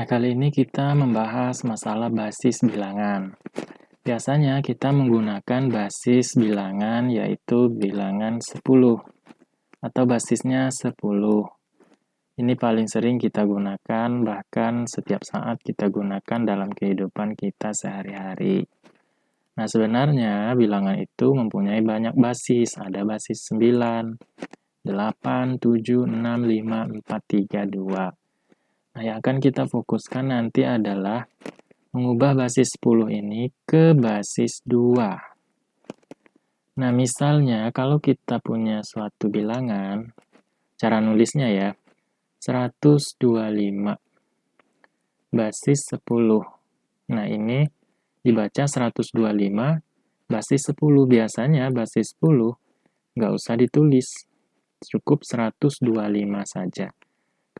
Nah, kali ini kita membahas masalah basis bilangan. Biasanya kita menggunakan basis bilangan yaitu bilangan 10 atau basisnya 10. Ini paling sering kita gunakan, bahkan setiap saat kita gunakan dalam kehidupan kita sehari-hari. Nah, sebenarnya bilangan itu mempunyai banyak basis. Ada basis 9, 8, 7, 6, 5, 4, 3, 2. Nah, yang akan kita fokuskan nanti adalah mengubah basis 10 ini ke basis 2. Nah, misalnya kalau kita punya suatu bilangan, cara nulisnya ya, 125 basis 10. Nah, ini dibaca 125 basis 10. Biasanya basis 10 nggak usah ditulis, cukup 125 saja.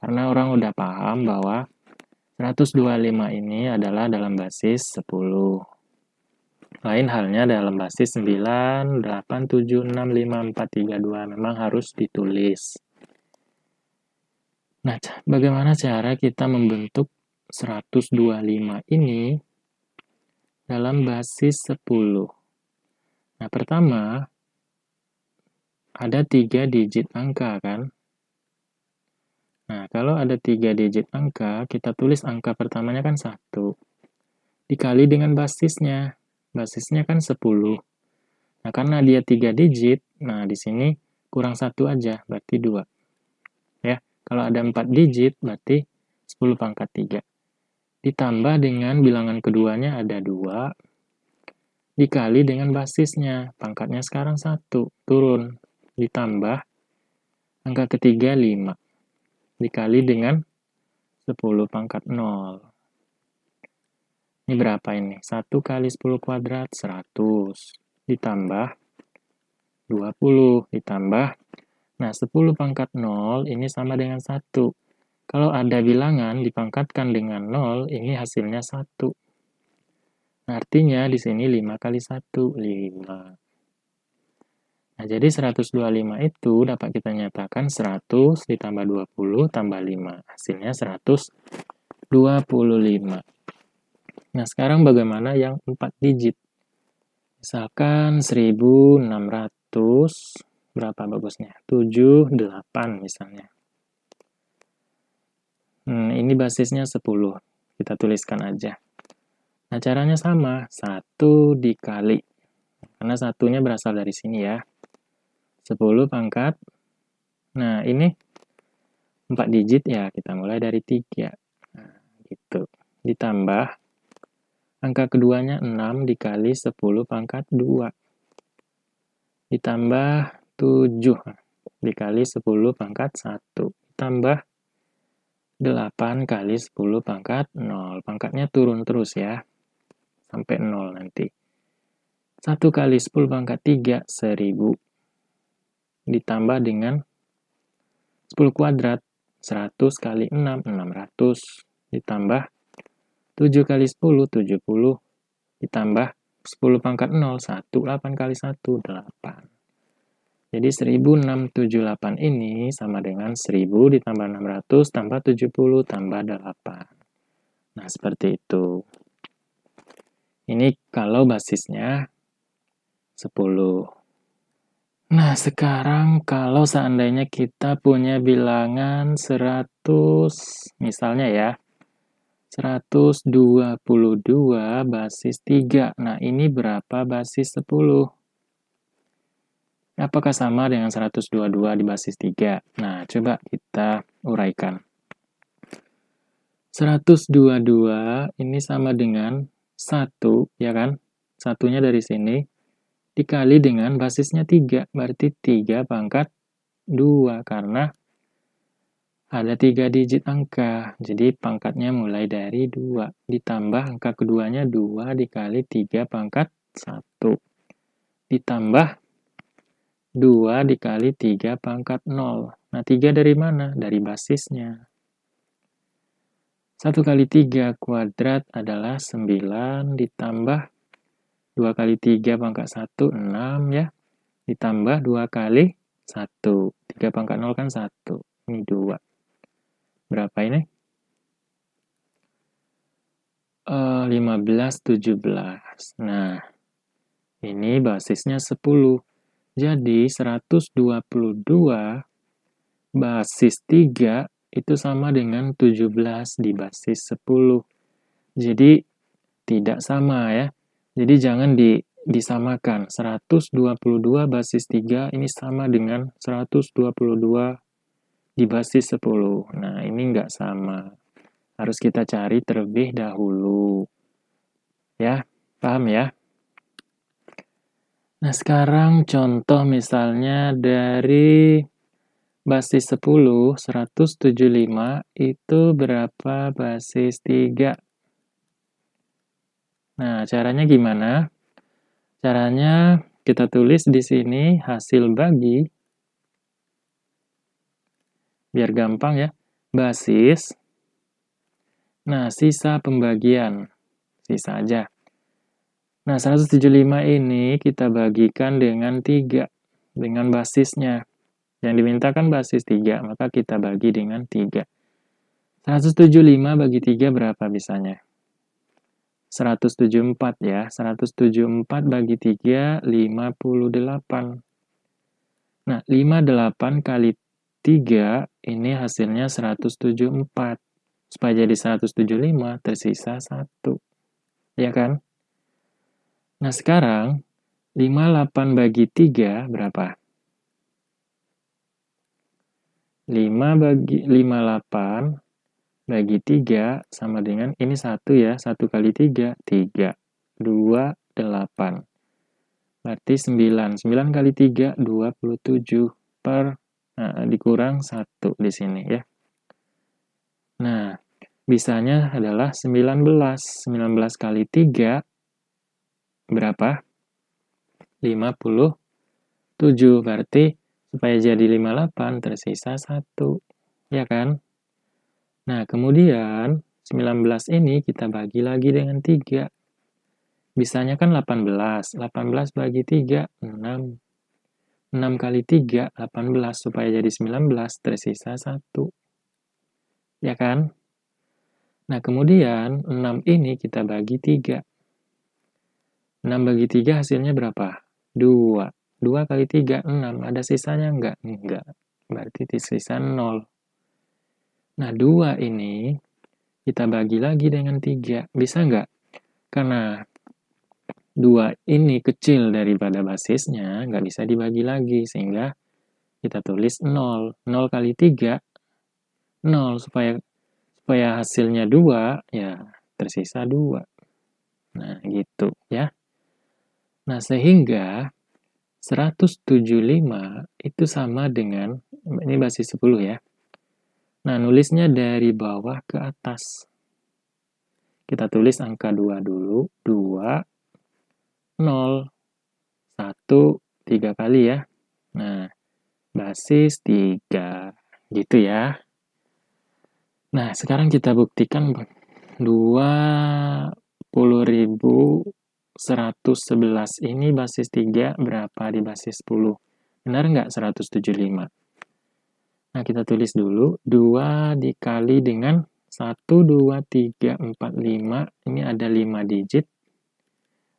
Karena orang udah paham bahwa 125 ini adalah dalam basis 10. Lain halnya dalam basis 9, 8, 7, 6, 5, 4, 3, 2. Memang harus ditulis. Nah, bagaimana cara kita membentuk 125 ini dalam basis 10? Nah, pertama, ada 3 digit angka kan? Nah, kalau ada 3 digit angka, kita tulis angka pertamanya kan 1. Dikali dengan basisnya. Basisnya kan 10. Nah, karena dia 3 digit, nah di sini kurang 1 aja, berarti 2. Ya, kalau ada 4 digit, berarti 10 pangkat 3. Ditambah dengan bilangan keduanya ada 2, dikali dengan basisnya. Pangkatnya sekarang 1, turun. Ditambah angka ketiga 5. Dikali dengan 10 pangkat 0. Ini berapa ini? 1 kali 10 kuadrat, 100. Ditambah 20. Ditambah, nah 10 pangkat 0 ini sama dengan 1. Kalau ada bilangan dipangkatkan dengan 0, ini hasilnya 1. Nah, artinya di sini 5 kali 1, 5. Nah, jadi 125 itu dapat kita nyatakan 100 ditambah 20 tambah 5. Hasilnya 125. Nah, sekarang bagaimana yang 4 digit? Misalkan 1600, berapa bagusnya? 78 misalnya. Ini basisnya 10. Kita tuliskan aja. Nah, caranya sama. 1 dikali. Karena satunya berasal dari sini ya. 10 pangkat. Nah, ini 4 digit ya, kita mulai dari 3. Nah, gitu. Ditambah, angka keduanya 6 dikali 10 pangkat 2. Ditambah 7 dikali 10 pangkat 1. Ditambah 8 kali 10 pangkat 0. Pangkatnya turun terus ya, sampai 0 nanti. 1 kali 10 pangkat 3, 1000. Ditambah dengan 10 kuadrat, 100 kali 6, 600. Ditambah 7 kali 10, 70. Ditambah 10 pangkat 0, 1. 8 kali 1, 8. Jadi 1678 ini sama dengan 1000 ditambah 600 tambah 70 tambah 8. Nah, seperti itu. Ini kalau basisnya 10. Nah, sekarang kalau seandainya kita punya bilangan 100, misalnya ya, 122 basis 3. Nah, ini berapa basis 10? Apakah sama dengan 122 di basis 3? Nah, coba kita uraikan. 122 ini sama dengan 1, ya kan? Satunya dari sini. Dikali dengan basisnya 3, berarti 3 pangkat 2, karena ada 3 digit angka, jadi pangkatnya mulai dari 2. Ditambah angka keduanya 2 dikali 3 pangkat 1. Ditambah 2 dikali 3 pangkat 0. Nah, 3 dari mana? Dari basisnya. 1 kali 3 kuadrat adalah 9, ditambah 2 kali 3 pangkat 1, 6 ya. Ditambah 2 kali 1. 3 pangkat 0 kan 1. Ini 2. Berapa ini? 15, 17. Nah, ini basisnya 10. Jadi, 122 basis 3 itu sama dengan 17 di basis 10. Jadi, tidak sama ya. Jadi, jangan disamakan. 122 basis 3 ini sama dengan 122 di basis 10. Nah, ini nggak sama. Harus kita cari terlebih dahulu. Ya, paham ya? Nah, sekarang contoh misalnya dari basis 10, 175 itu berapa basis 3? Nah, caranya gimana? Caranya kita tulis di sini hasil bagi, biar gampang ya, basis, nah sisa pembagian, sisa aja. Nah, 175 ini kita bagikan dengan 3, dengan basisnya. Yang dimintakan basis 3, maka kita bagi dengan 3. 175 bagi 3 berapa bisanya? 174 ya. 174 bagi 3, 58. Nah, 58 kali 3, ini hasilnya 174. Supaya jadi 175, tersisa 1. Ya kan? Nah, sekarang 58 bagi 3 berapa? 58 bagi 3 sama dengan ini 1 ya. 1 kali 3, 3. 2, 8. Berarti 9. 9 kali 3, 27 per dikurang 1 di sini ya. Nah, bisanya adalah 19. 19 kali 3 berapa? 57. Berarti supaya jadi 58 tersisa 1. Ya kan? Nah, kemudian 19 ini kita bagi lagi dengan 3. Bisanya kan 18. 18 bagi 3, 6. 6 kali 3, 18. Supaya jadi 19 tersisa 1. Ya kan? Nah, kemudian 6 ini kita bagi 3. 6 bagi 3 hasilnya berapa? 2. 2 kali 3, 6. Ada sisanya enggak? Enggak. Berarti sisa 0. Nah, 2 ini kita bagi lagi dengan 3. Bisa enggak? Karena 2 ini kecil daripada basisnya, nggak bisa dibagi lagi. Sehingga kita tulis 0. 0 kali 3, 0. Supaya hasilnya 2, ya tersisa 2. Nah, gitu ya. Nah, sehingga 175 itu sama dengan, ini basis 10 ya. Nah, nulisnya dari bawah ke atas. Kita tulis angka 2 dulu. 2, 0, 1, 3 kali ya. Nah, basis 3. Gitu ya. Nah, sekarang kita buktikan 20.111 ini basis 3 berapa di basis 10? Benar nggak 175? Nah, kita tulis dulu. 2 dikali dengan 1, 2, 3, 4, 5. Ini ada 5 digit.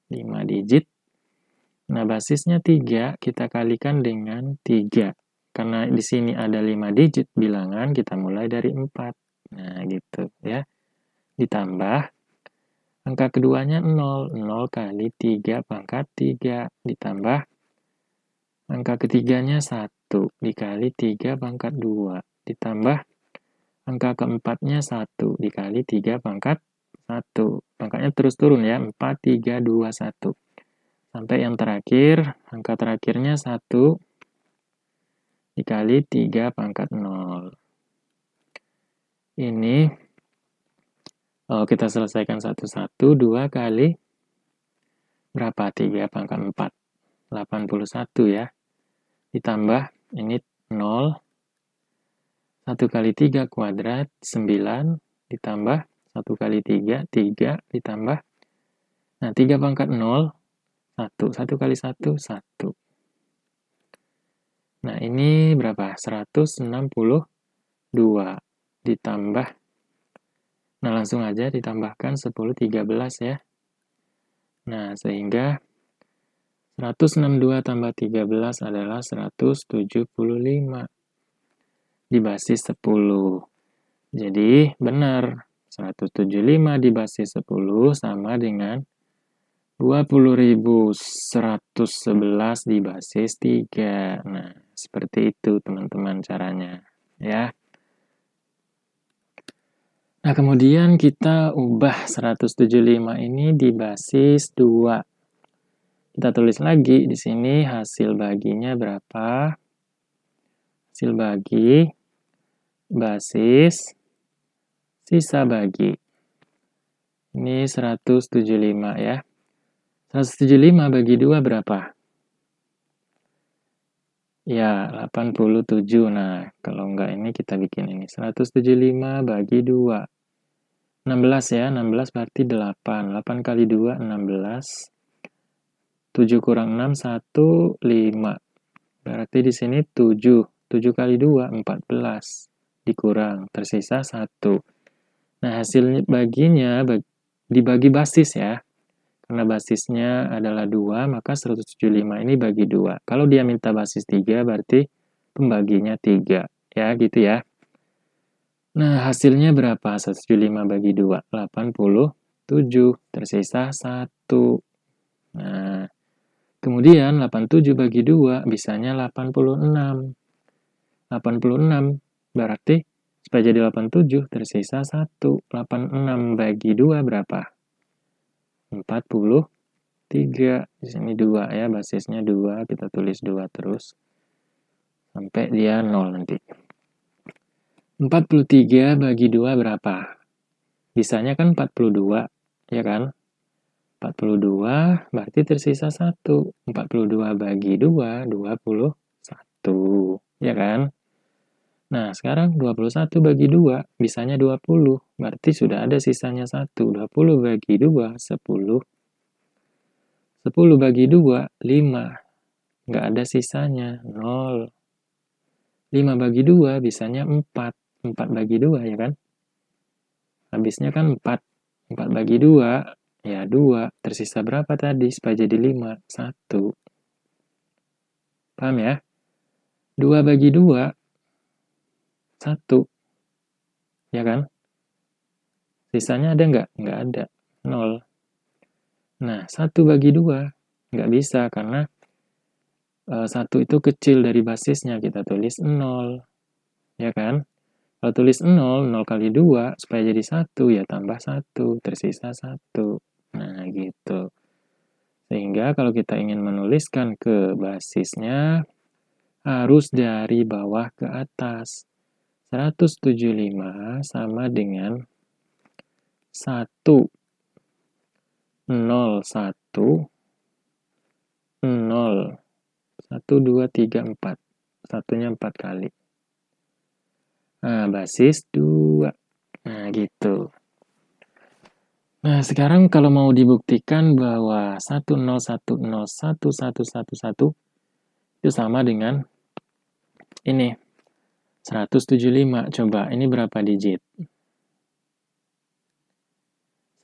5 digit. Nah, basisnya 3, kita kalikan dengan 3. Karena di sini ada 5 digit bilangan, kita mulai dari 4. Nah, gitu ya. Ditambah, angka keduanya 0. 0 kali 3 pangkat 3. Ditambah, angka ketiganya 1. Dikali 3 pangkat 2. Ditambah, angka keempatnya 1. Dikali 3 pangkat 1. Pangkatnya terus turun ya. 4, 3, 2, 1. Sampai yang terakhir, angka terakhirnya 1 dikali 3 pangkat 0. Ini, kita selesaikan satu-satu. 2 kali berapa? 3 pangkat 4. 81 ya. Ditambah, ini 0. 1 kali 3 kuadrat, 9. Ditambah, 1 kali 3, 3. Ditambah, nah 3 pangkat 0, 1. 1 kali 1, 1. Nah, ini berapa? 162. Ditambah Nah, langsung aja ditambahkan 10, 13 ya. Nah, sehingga 162 tambah 13 adalah 175 di basis 10. Jadi, benar. 175 di basis 10 sama dengan 20.111 di basis 3. Nah, seperti itu teman-teman caranya. Ya. Nah, kemudian kita ubah 175 ini di basis 2. Kita tulis lagi di sini hasil baginya berapa. Hasil bagi, basis, sisa bagi. Ini 175 ya. 175 bagi 2 berapa? Ya, 87. Nah, kalau enggak ini kita bikin ini. 175 bagi 2. 16 ya, 16 berarti 8. 8 kali 2, 16. 7 kurang 6, 1, 5. Berarti di sini 7. 7 kali 2, 14. Dikurang, tersisa 1. Nah, hasil baginya dibagi basis ya. Karena basisnya adalah 2, maka 175 ini bagi 2. Kalau dia minta basis 3, berarti pembaginya 3. Ya, gitu ya. Nah, hasilnya berapa? 175 bagi 2. 87. Tersisa 1. Nah, kemudian 87 bagi 2, bisanya 86. 86 berarti supaya jadi 87, tersisa 1. 86 bagi 2 berapa? 43. Di sini 2 ya, basisnya 2. Kita tulis 2 terus. Sampai dia 0 nanti. 43 bagi 2 berapa? Bisanya kan 42, ya kan? 42 berarti tersisa 1. 42 bagi 2, 21. Ya kan? Nah, sekarang 21 bagi 2, bisanya 20. Berarti sudah ada sisanya 1. 20 bagi 2, 10. 10 bagi 2, 5. Nggak ada sisanya, 0. 5 bagi 2, bisanya 4. 4 bagi 2, ya kan? Habisnya kan 4. 4 bagi 2, ya 2. Tersisa berapa tadi? Supaya jadi 5, 1. Paham ya? 2 bagi 2, 1. Ya kan? Sisanya ada nggak? Nggak ada. 0. Nah, 1 bagi 2. Nggak bisa karena 1 itu kecil dari basisnya. Kita tulis 0. Ya kan? Kalau tulis 0, 0 kali 2, supaya jadi 1, ya tambah 1. Tersisa 1. Nah, gitu. Sehingga kalau kita ingin menuliskan ke basisnya, harus dari bawah ke atas. 175 sama dengan 1, 0, 1, 0. 1, 2, 3, 4. Satunya 4 kali. Nah, basis 2. Nah, gitu. Nah, sekarang kalau mau dibuktikan bahwa 10101111 itu sama dengan ini. 175. Coba, ini berapa digit?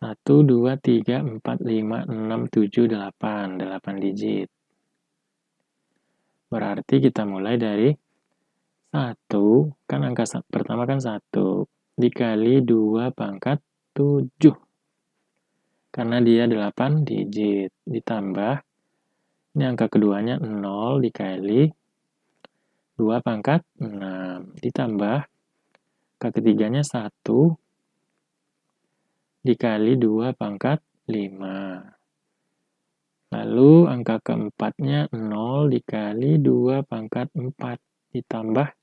1, 2, 3, 4, 5, 6, 7, 8. 8 digit. Berarti kita mulai dari 1, kan angka pertama kan 1, dikali 2 pangkat 7. Karena dia 8 digit. Ditambah, ini angka keduanya 0 dikali 2 pangkat 6. Ditambah, angka ketiganya 1 dikali 2 pangkat 5. Lalu angka keempatnya 0 dikali 2 pangkat 4. Ditambah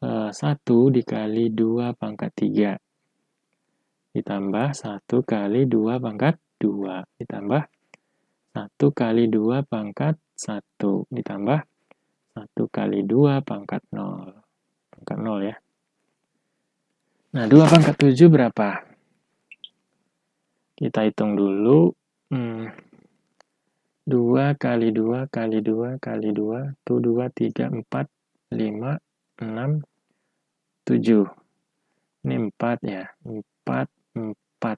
1 dikali 2 pangkat 3. Ditambah 1 kali 2 pangkat 2. Ditambah 1 kali 2 pangkat 1. Ditambah 1 kali 2 pangkat 0. Pangkat 0 ya. Nah, 2 pangkat 7 berapa? Kita hitung dulu. 2 kali 2 kali 2 kali 2. Itu 2, 3, 4, 5, 6, 7. Ini 4 ya. 4, 4.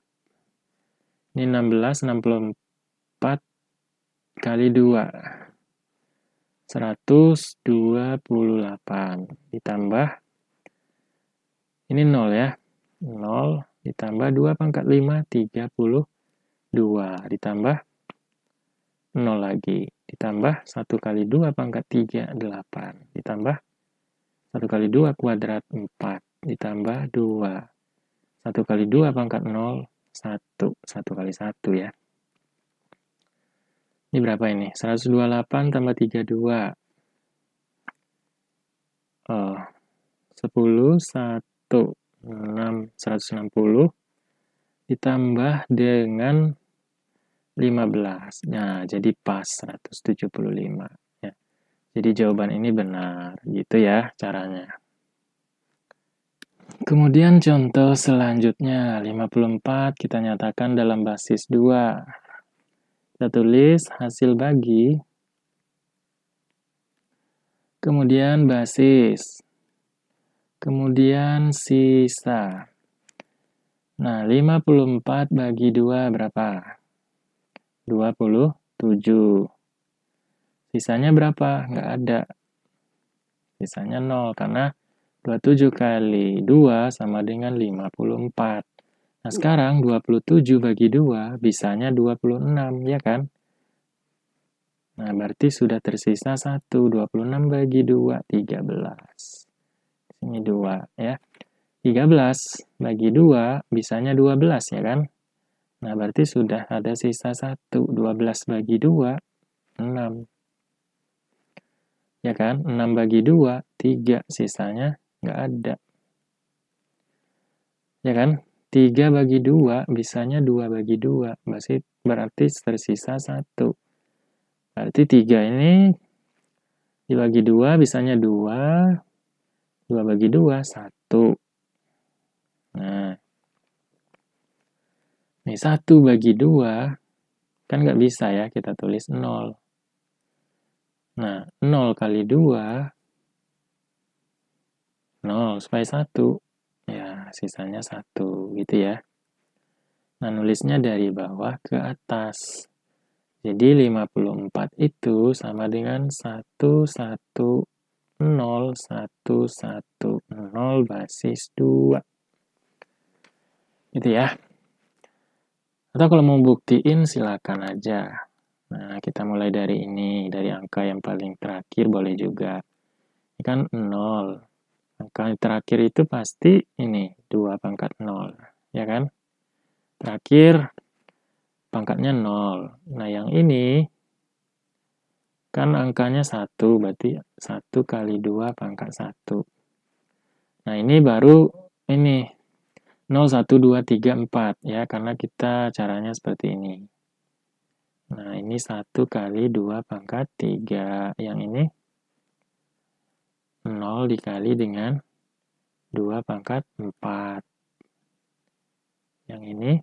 Ini 16, 64 kali 2. 128. Ditambah, ini 0 ya. 0 ditambah 2 pangkat 5, 32. Ditambah 0 lagi. Ditambah 1 kali 2 pangkat 3, 8. Ditambah 1 kali 2 kuadrat 4. Ditambah 2. 1 kali 2 pangkat 0, 1. 1 kali 1 ya. Ini berapa ini? 128 tambah 32. 10, 1, 6, 160. Ditambah dengan 15. Nah, jadi pas 175. Ya. Jadi jawaban ini benar. Gitu ya caranya. Kemudian contoh selanjutnya, 54 kita nyatakan dalam basis 2. Kita tulis hasil bagi, kemudian basis, kemudian sisa. Nah, 54 bagi 2 berapa? 27. Sisanya berapa? Nggak ada. Sisanya 0, karena 27 kali 2 sama dengan 54. Nah, sekarang 27 bagi 2, bisanya 26, ya kan? Nah, berarti sudah tersisa 1. 26 bagi 2, 13. Ini 2, ya. 13 bagi 2, bisanya 12, ya kan? Nah, berarti sudah ada sisa 1. 12 bagi 2, 6. Ya kan? 6 bagi 2, 3. Sisanya nggak ada. Ya kan? 3 bagi 2, bisanya 2 bagi 2. Berarti tersisa 1. Berarti 3 ini dibagi 2, bisanya 2. 2 bagi 2, 1. Nah, ini 1 bagi 2, kan nggak bisa ya, kita tulis 0. Nah, 0 kali 2, 0 supaya 1. Ya, sisanya 1, gitu ya. Nah, nulisnya dari bawah ke atas. Jadi 54 itu sama dengan 110, 110 basis 2. Gitu ya. Atau kalau mau buktiin silakan aja. Nah, kita mulai dari ini, dari angka yang paling terakhir boleh juga. Ini kan 0. Angka terakhir itu pasti ini, 2 pangkat 0. Ya kan? Terakhir, pangkatnya 0. Nah, yang ini, kan angkanya 1, berarti 1 kali 2 pangkat 1. Nah, ini baru ini, 0, 1, 2, 3, 4. Ya, karena kita caranya seperti ini. Nah, ini 1 kali 2 pangkat 3. Yang ini 0 dikali dengan 2 pangkat 4. Yang ini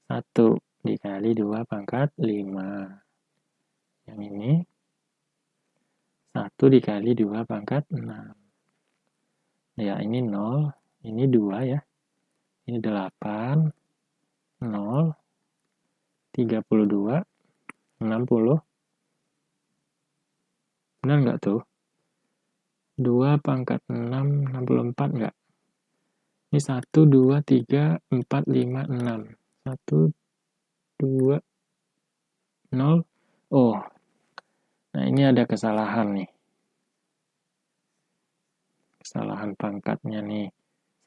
1 dikali 2 pangkat 5. Yang ini 1 dikali 2 pangkat 6. Ya, ini 0, ini 2 ya. Ini 8, 0, 32, 60. Benar nggak tuh? 2 pangkat 6, 64 nggak? Ini 1, 2, 3, 4, 5, 6. 1, 2, 0. Oh, nah ini ada kesalahan nih. Kesalahan pangkatnya nih.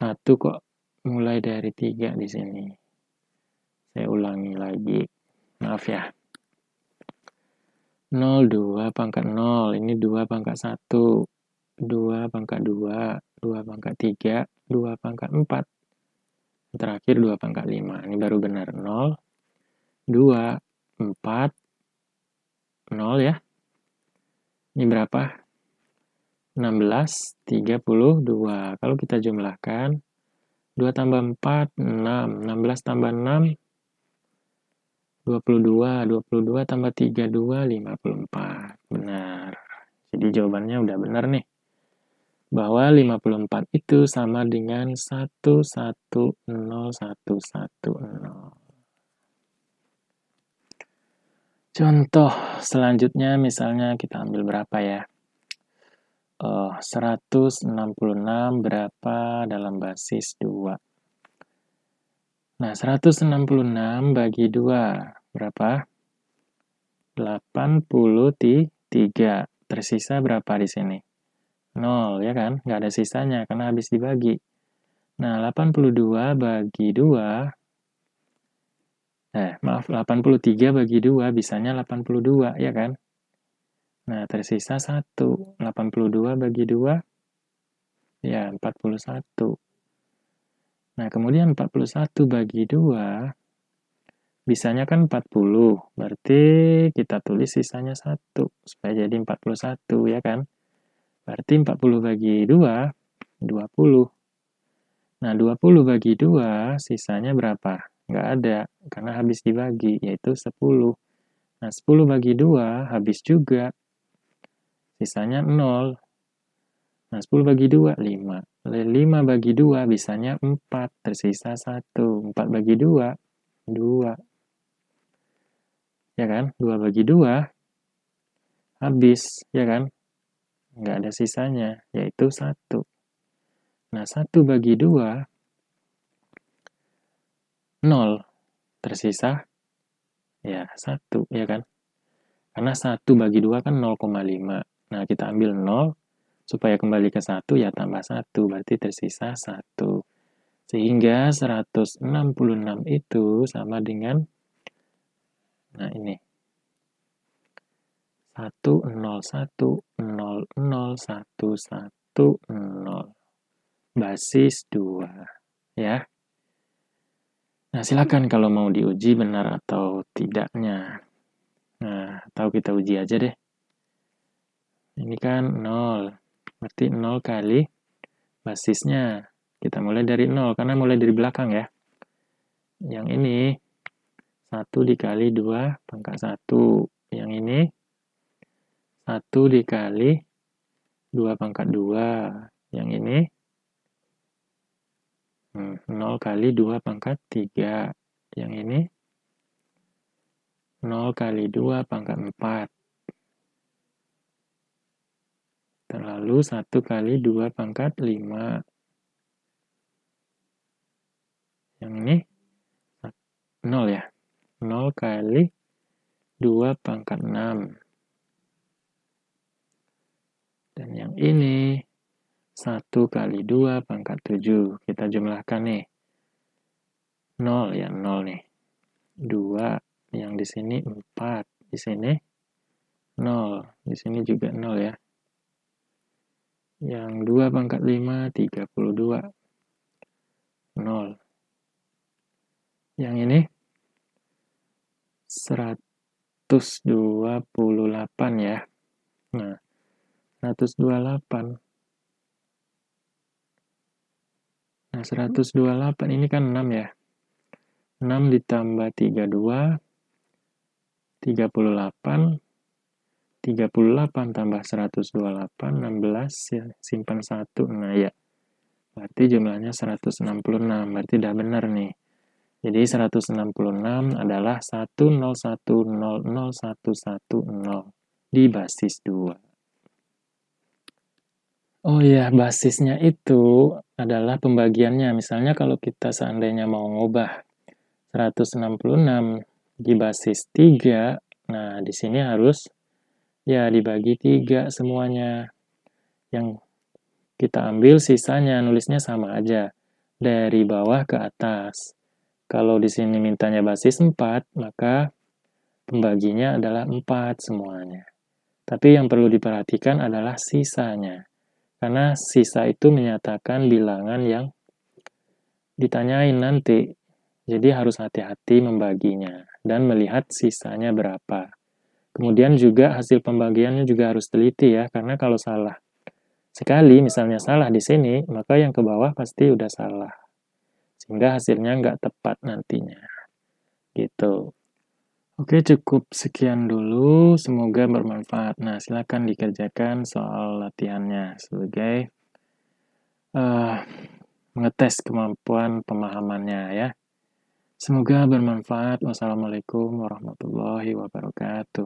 1 kok mulai dari 3 di sini. Saya ulangi lagi. Maaf ya. 0, 2 pangkat 0. Ini 2 pangkat 1. 2 pangkat 2. 2 pangkat 3. 2 pangkat 4. Terakhir 2 pangkat 5. Ini baru benar. 0, 2, 4, 0 ya. Ini berapa? 16, 32. Kalau kita jumlahkan, 2 tambah 4, 6. 16 tambah 6, 22. 22 tambah 32, 54. Benar. Jadi jawabannya udah benar nih. bahwa 54 itu sama dengan 110110. Contoh selanjutnya misalnya kita ambil berapa ya? 166 berapa dalam basis 2? Nah, 166 bagi 2 berapa? 83. Tersisa berapa di sini? 0, ya kan? Nggak ada sisanya karena habis dibagi. Nah, 82 bagi 2, 83 bagi 2 bisanya 82, ya kan? Nah, tersisa 1. 82 bagi 2, ya 41. Nah, kemudian 41 bagi 2, bisanya kan 40. Berarti kita tulis sisanya 1, supaya jadi 41, ya kan? Berarti 40 bagi 2, 20. Nah, 20 bagi 2, sisanya berapa? Nggak ada, karena habis dibagi, yaitu 10. Nah, 10 bagi 2, habis juga. Sisanya 0. Nah, 10 bagi 2, 5. 5 bagi 2, bisanya 4. Tersisa 1. 4 bagi 2, 2. Ya kan? 2 bagi 2, habis. Ya kan? Nggak ada sisanya, yaitu 1. Nah, 1 bagi 2, 0. Tersisa, ya 1. Ya kan? Karena 1 bagi 2 kan 0,5. Nah, kita ambil 0, supaya kembali ke 1, ya tambah 1. Berarti tersisa 1. Sehingga 166 itu sama dengan, nah ini, 101001110. Basis 2. Ya. Nah, silakan kalau mau diuji benar atau tidaknya. Nah, atau kita uji aja deh. Ini kan 0. Berarti 0 kali basisnya. Kita mulai dari 0, karena mulai dari belakang ya. Yang ini, 1 dikali 2 pangkat 1. Yang ini, 1 dikali 2 pangkat 2. Yang ini, 0 kali 2 pangkat 3. Yang ini, 0 kali 2 pangkat 4. Lalu 1 kali 2 pangkat 5. Yang ini 0 ya. 0 kali 2 pangkat 6. Dan yang ini 1 kali 2 pangkat 7. Kita jumlahkan nih. 0 ya, 0 nih. 2, yang di sini 4. Di sini 0. Di sini juga 0 ya. Yang 2 pangkat 5, 32. 0. Yang ini 128 ya. Nah, 128. Nah, 128 ini kan 6 ya. 6 ditambah 32, 38. 38 tambah 128, 16, ya, simpan 1. Nah, ya. Berarti jumlahnya 166. Berarti udah benar nih. Jadi 166 adalah 101001110 di basis 2. Oh iya, basisnya itu adalah pembagiannya. Misalnya kalau kita seandainya mau ngubah 166 di basis 3, nah di sini harus ya dibagi 3 semuanya. Yang kita ambil sisanya, nulisnya sama aja. Dari bawah ke atas. Kalau di sini mintanya basis 4, maka pembaginya adalah 4 semuanya. Tapi yang perlu diperhatikan adalah sisanya. Karena sisa itu menyatakan bilangan yang ditanyain nanti. Jadi harus hati-hati membaginya dan melihat sisanya berapa. Kemudian juga hasil pembagiannya juga harus teliti ya, karena kalau salah sekali, misalnya salah di sini, maka yang ke bawah pasti udah salah. Sehingga hasilnya nggak tepat nantinya. Gitu. Oke, cukup sekian dulu. Semoga bermanfaat. Nah, silakan dikerjakan soal latihannya sebagai uh, mengetes kemampuan pemahamannya ya. Semoga bermanfaat. Wassalamualaikum warahmatullahi wabarakatuh.